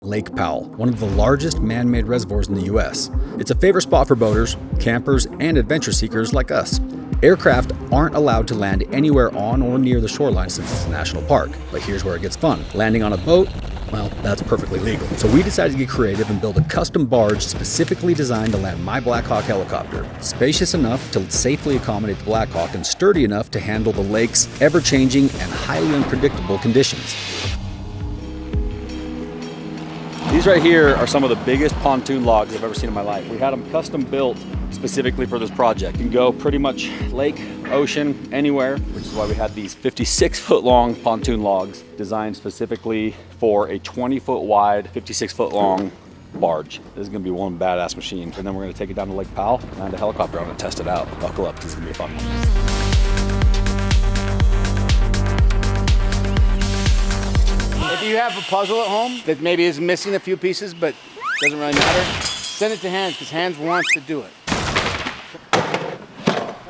Lake Powell, one of the largest man-made reservoirs in the US. It's a favorite spot for boaters, campers, and adventure seekers like us. Aircraft aren't allowed to land anywhere on or near the shoreline since it's a national park. But here's where it gets fun. Landing on a boat, well, that's perfectly legal. So we decided to get creative and build a custom barge specifically designed to land my Blackhawk helicopter. Spacious enough to safely accommodate the Blackhawk and sturdy enough to handle the lake's ever-changing and highly unpredictable conditions. These right here are some of the biggest pontoon logs I've ever seen in my life. We had them custom built specifically for this project. You can go pretty much lake, ocean, anywhere, which is why we had these 56-foot long pontoon logs designed specifically for a 20-foot wide, 56-foot long barge. This is gonna be one badass machine. And then we're gonna take it down to Lake Powell, land a helicopter on it and test it out. Buckle up, this is gonna be a fun one. If you have a puzzle at home that maybe is missing a few pieces, but doesn't really matter, send it to Hans, because Hans wants to do it.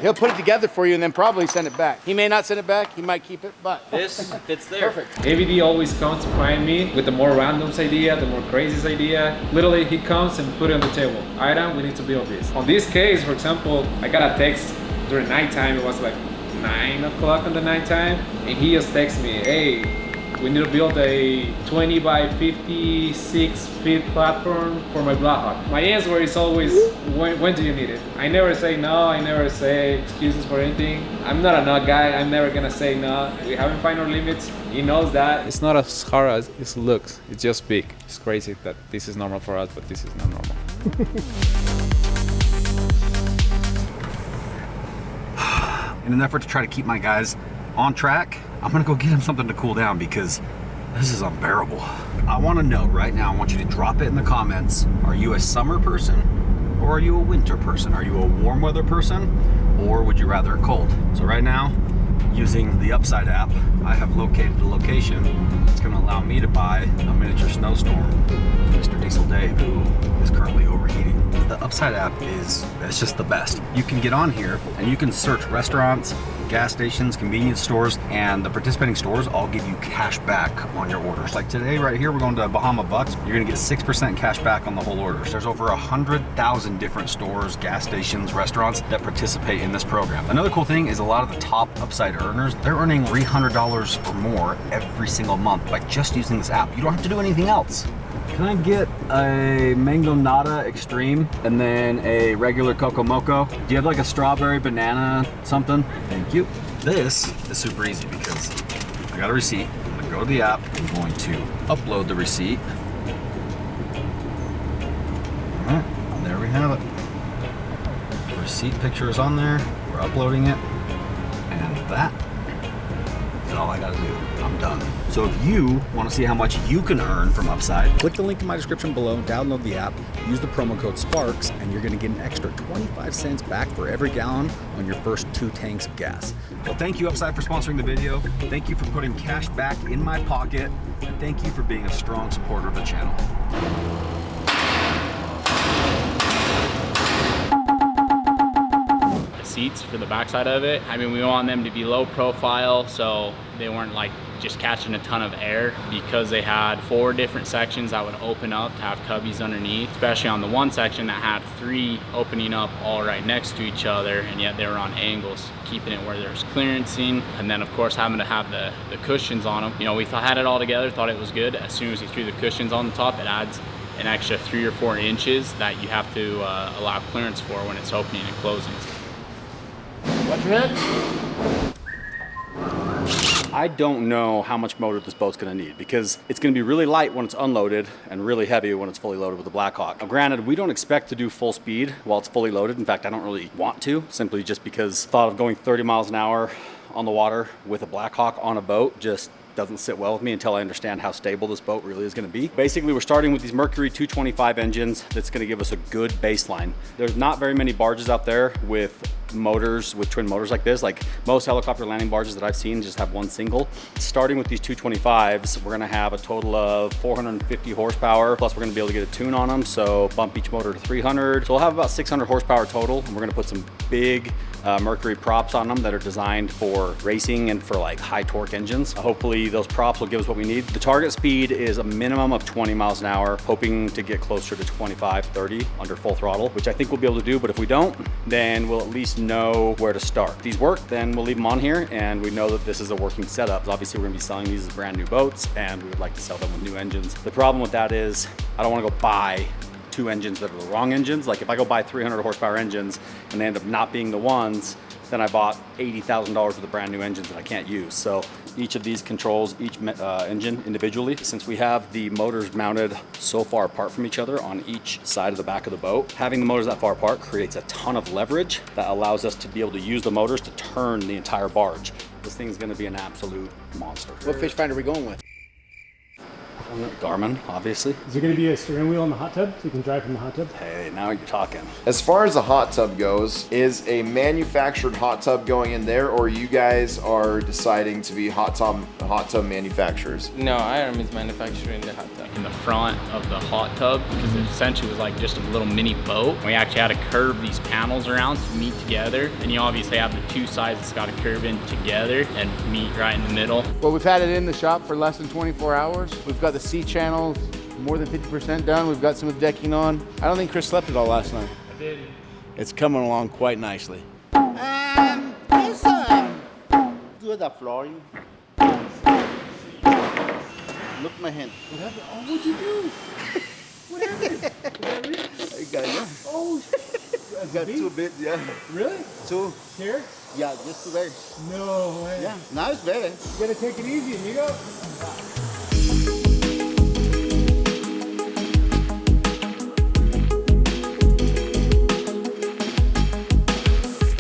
He'll put it together for you and then probably send it back. He may not send it back, he might keep it, but this fits there. Perfect. AVD always comes to find me with the more randoms idea, the more craziest idea. Literally, he comes and put it on the table. Item, we need to build this. On this case, for example, I got a text during nighttime. It was like 9 o'clock in the nighttime, and he just texted me, hey, we need to build a 20 by 56 feet platform for my Blackhawk. My answer is always, when do you need it? I never say no, I never say excuses for anything. I'm not a no guy, I'm never gonna say no. We haven't found our limits, he knows that. It's not as hard as it looks, it's just big. It's crazy that this is normal for us, but this is not normal. In an effort to try to keep my guys on track, I'm gonna go get him something to cool down because this is unbearable. I wanna know right now, I want you to drop it in the comments. Are you a summer person or are you a winter person? Are you a warm weather person or would you rather cold? So right now, using the Upside app, I have located a location that's gonna allow me to buy a miniature snowstorm. Mr. Diesel Dave, who is currently overheating. The Upside app it's just the best. You can get on here and you can search restaurants, gas stations, convenience stores, and the participating stores all give you cash back on your orders. Like today right here, we're going to Bahama Bucks. You're gonna get 6% cash back on the whole order. There's over 100,000 different stores, gas stations, restaurants that participate in this program. Another cool thing is a lot of the top Upside earners, they're earning $300 or more every single month by just using this app. You don't have to do anything else. Can I get a Mango Nada Extreme and then a regular Coco Moco? Do you have like a strawberry banana something? Thank you. This is super easy because I got a receipt. I'm gonna go to the app. I'm going to upload the receipt. All right, and there we have it. The receipt picture is on there. We're uploading it. And that is all I gotta do. I'm done. So if you want to see how much you can earn from Upside, click the link in my description below, download the app, use the promo code SPARKS, and you're going to get an extra 25 cents back for every gallon on your first 2 tanks of gas. Well, thank you Upside for sponsoring the video. Thank you for putting cash back in my pocket. And thank you for being a strong supporter of the channel. Seats for the backside of it. I mean, we want them to be low profile so they weren't like just catching a ton of air, because they had 4 different sections that would open up to have cubbies underneath, especially on the one section that had 3 opening up all right next to each other, and yet they were on angles, keeping it where there's clearancing. And then of course having to have the cushions on them. You know, we had it all together, thought it was good. As soon as we threw the cushions on the top, it adds an extra 3 or 4 inches that you have to allow clearance for when it's opening and closing. Watch your head. I don't know how much motor this boat's gonna need because it's gonna be really light when it's unloaded and really heavy when it's fully loaded with the Blackhawk. Now, granted, we don't expect to do full speed while it's fully loaded. In fact, I don't really want to, simply just because the thought of going 30 miles an hour on the water with a Blackhawk on a boat just doesn't sit well with me until I understand how stable this boat really is gonna be. Basically, we're starting with these Mercury 225 engines that's gonna give us a good baseline. There's not very many barges out there with motors with twin motors like this. Like most helicopter landing barges that I've seen just have one single. Starting with these 225s, we're gonna have a total of 450 horsepower, plus we're gonna be able to get a tune on them, so bump each motor to 300. So we'll have about 600 horsepower total, and we're gonna put some big Mercury props on them that are designed for racing and for like high torque engines. Hopefully those props will give us what we need. The target speed is a minimum of 20 miles an hour, hoping to get closer to 25, 30 under full throttle, which I think we'll be able to do, but if we don't, then we'll at least know where to start. If these work, then we'll leave them on here, and we know that this is a working setup. Obviously we're gonna be selling these as brand new boats, and we would like to sell them with new engines. The problem with that is I don't wanna go buy 2 engines that are the wrong engines. Like if I go buy 300 horsepower engines and they end up not being the ones, then I bought $80,000 worth of brand new engines that I can't use. So each of these controls each engine individually. Since we have the motors mounted so far apart from each other on each side of the back of the boat, having the motors that far apart creates a ton of leverage that allows us to be able to use the motors to turn the entire barge. This thing's gonna be an absolute monster. What fish finder are we going with? Garmin, obviously. Is there going to be a steering wheel in the hot tub so you can drive from the hot tub? Hey, now you're talking. As far as the hot tub goes, is a manufactured hot tub going in there, or you guys are deciding to be hot tub manufacturers? No, Iron is manufacturing the hot tub. In the front of the hot tub, because it essentially was like just a little mini boat. We actually had to curve these panels around to meet together, and you obviously have the 2 sides that's got to curve in together and meet right in the middle. Well, we've had it in the shop for less than 24 hours. We've got the C channels more than 50% done. We've got some of the decking on. I don't think Chris slept it all last night. I did. It's coming along quite nicely. Yes, do the flooring. Look my hand. What happened? Oh, what'd you do? What happened? I got it. Oh, I got 2 bits, yeah. Really? 2. Here? Yeah, just 2 there. No way. Yeah, now it's better. You gotta take it easy, amigo.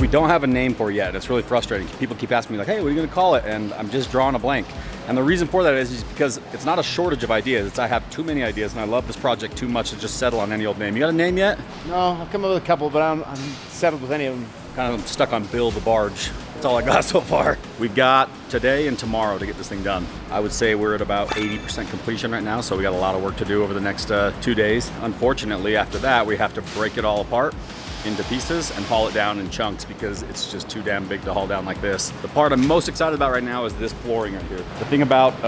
We don't have a name for it yet. It's really frustrating. People keep asking me like, hey, what are you gonna call it? And I'm just drawing a blank. And the reason for that is because it's not a shortage of ideas. It's I have too many ideas, and I love this project too much to just settle on any old name. You got a name yet? No, I've come up with a couple, but I'm settled with any of them. Kind of stuck on build the barge. That's all I got so far. We've got today and tomorrow to get this thing done. I would say we're at about 80% completion right now, so we got a lot of work to do over the next 2 days. Unfortunately, after that, we have to break it all apart into pieces and haul it down in chunks because it's just too damn big to haul down like this. The part I'm most excited about right now is this flooring right here. The thing about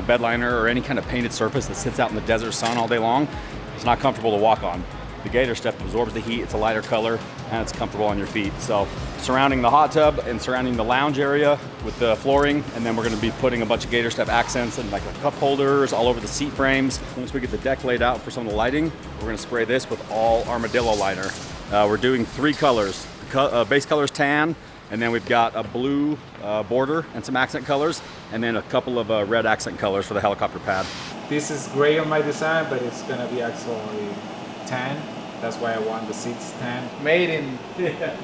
bed liner or any kind of painted surface that sits out in the desert sun all day long, it's not comfortable to walk on. The Gator stuff absorbs the heat, it's a lighter color, and it's comfortable on your feet. So surrounding the hot tub and surrounding the lounge area with the flooring, and then we're gonna be putting a bunch of Gator Step accents and like cup holders all over the seat frames. Once we get the deck laid out for some of the lighting, we're gonna spray this with all armadillo liner. We're doing 3 colors. Base color is tan, and then we've got a blue border and some accent colors, and then a couple of red accent colors for the helicopter pad. This is gray on my design, but it's gonna be actually tan. That's why I want the seats tan. Made in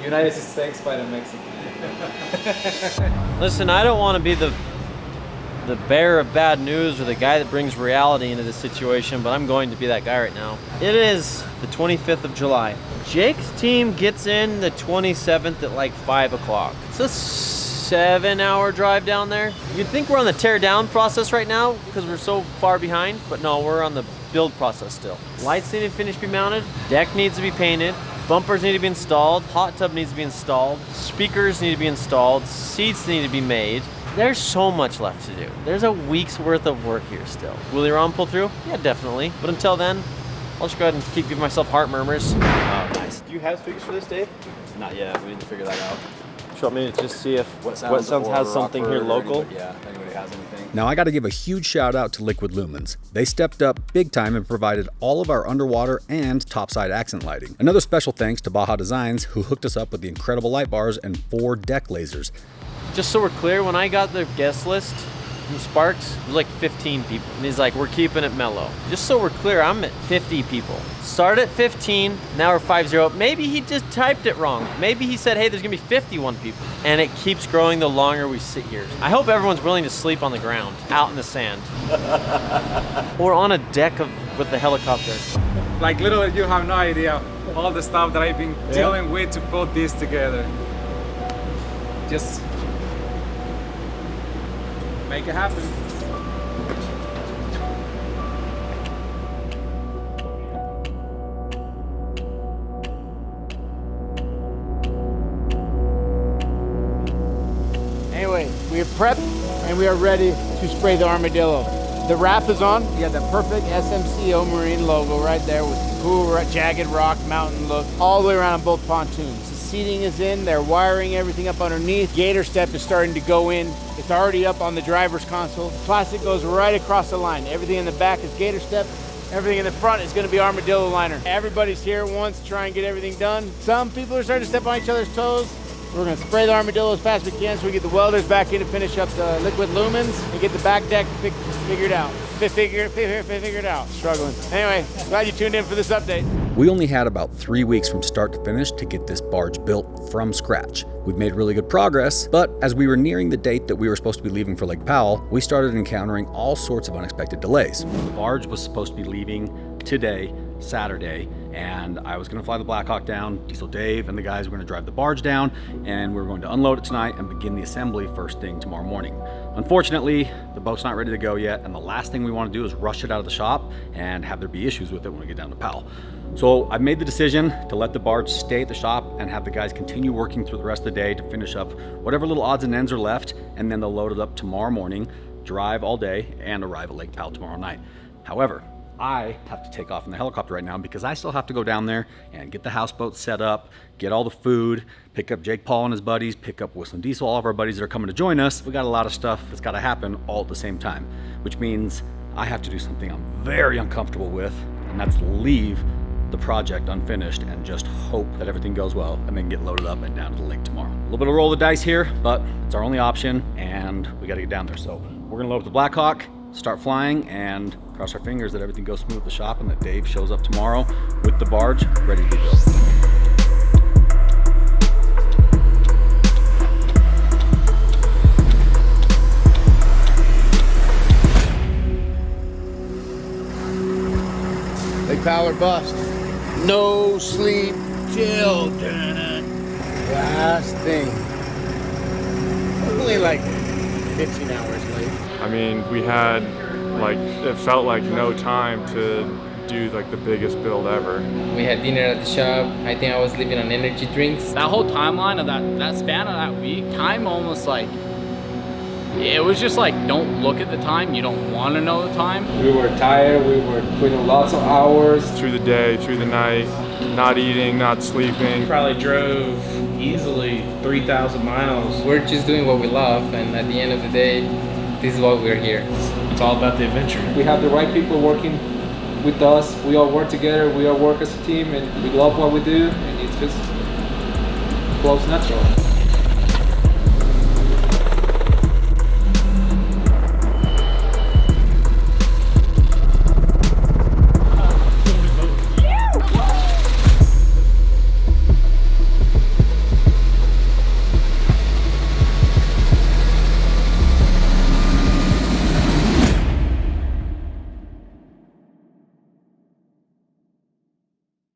United States by the Mexican. Listen, I don't want to be the bearer of bad news or the guy that brings reality into this situation, but I'm going to be that guy right now. It is the 25th of July. Jake's team gets in the 27th at like 5 o'clock. It's a 7-hour drive down there. You'd think we're on the tear down process right now because we're so far behind, but no, we're on the build process still. Lights need to finish be mounted, deck needs to be painted, bumpers need to be installed, hot tub needs to be installed, speakers need to be installed, seats need to be made. There's so much left to do. There's a week's worth of work here still. Will Iran pull through? Yeah, definitely. But until then, I'll just go ahead and keep giving myself heart murmurs. Oh, nice. Do you have speakers for this, Dave? Not yet. We need to figure that out. Do you want me to just see if What Sounds has something here local? Yeah, if anybody has anything. Now I got to give a huge shout out to Liquid Lumens. They stepped up big time and provided all of our underwater and topside accent lighting. Another special thanks to Baja Designs, who hooked us up with the incredible light bars and 4 deck lasers. Just so we're clear, when I got the guest list from Sparks, it was like 15 people. And he's like, we're keeping it mellow. Just so we're clear, I'm at 50 people. Start at 15, now we're 50. Maybe he just typed it wrong. Maybe he said, hey, there's gonna be 51 people. And it keeps growing the longer we sit here. I hope everyone's willing to sleep on the ground, out in the sand. Or on a deck with the helicopter. Like literally, you have no idea all the stuff that I've been dealing with to put this together. Just make it happen. Anyway, we have prepped and we are ready to spray the Armadillo. The wrap is on. You have the perfect SMCO Marine logo right there with the cool jagged rock mountain look all the way around on both pontoons. The seating is in. They're wiring everything up underneath. Gator step is starting to go in. It's already up on the driver's console. Plastic goes right across the line. Everything in the back is Gator step. Everything in the front is going to be Armadillo liner. Everybody's here wants to try and get everything done. Some people are starting to step on each other's toes. We're gonna spray the Armadillo as fast as we can so we get the welders back in to finish up the liquid lumens and get the back deck figured out. Figured out. Struggling. Anyway, glad you tuned in for this update. We only had about 3 weeks from start to finish to get this barge built from scratch. We've made really good progress, but as we were nearing the date that we were supposed to be leaving for Lake Powell, we started encountering all sorts of unexpected delays. The barge was supposed to be leaving today, Saturday, and I was gonna fly the Blackhawk down. Diesel Dave and the guys were gonna drive the barge down, and we were going to unload it tonight and begin the assembly first thing tomorrow morning. Unfortunately, the boat's not ready to go yet, and the last thing we want to do is rush it out of the shop and have there be issues with it when we get down to Powell. So I've made the decision to let the barge stay at the shop and have the guys continue working through the rest of the day to finish up whatever little odds and ends are left, and then they'll load it up tomorrow morning, drive all day, and arrive at Lake Powell tomorrow night. However, I have to take off in the helicopter right now because I still have to go down there and get the houseboat set up, get all the food, pick up Jake Paul and his buddies, pick up Whistling Diesel, all of our buddies that are coming to join us. We got a lot of stuff that's got to happen all at the same time, which means I have to do something I'm very uncomfortable with, and that's leave the project unfinished and just hope that everything goes well and then get loaded up and down to the lake tomorrow. A little bit of roll of the dice here, but it's our only option and we got to get down there. So we're gonna load up the Blackhawk, start flying, and cross our fingers that everything goes smooth at the shop and that Dave shows up tomorrow with the barge ready to be built. Lake Powell or bust. No sleep till last thing. Only like 15 hours late. I mean, we had it felt like no time to do like the biggest build ever. We had dinner at the shop. I think I was living on energy drinks. That whole timeline of that span of that week, time almost like, it was just like, don't look at the time, you don't want to know the time. We were tired, we were putting lots of hours. Through the day, through the night, not eating, not sleeping. Probably drove easily 3,000 miles. We're just doing what we love, and at the end of the day, this is why we're here. It's all about the adventure. We have the right people working with us. We all work together, we all work as a team, and we love what we do, and it's just flows natural.